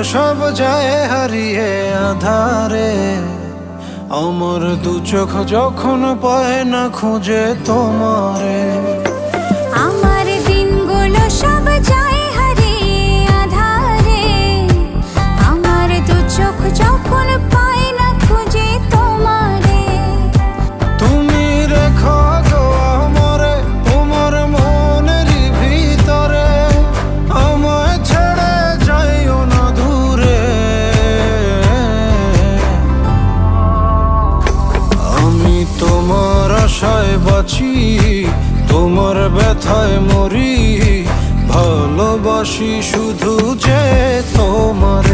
সব যায় হারিয়ে আধারে। আমার দু চোখ যখন পায় না খুঁজে তোমারে। আমার দিনগুলো সব যায় হারিয়ে আঁধারে। আমার দু চোখ যখন পায় না খুঁজে তোমারে। তুমি রেখো গো আমারে তোমার মনেরই ভিতরে, আমায় ছেড়ে যাইও না দূরে। আমি তোমার আশায় বাঁচি, তোমার ব্যথায় মরি, ভালোবাসি শুধু যে তোমার।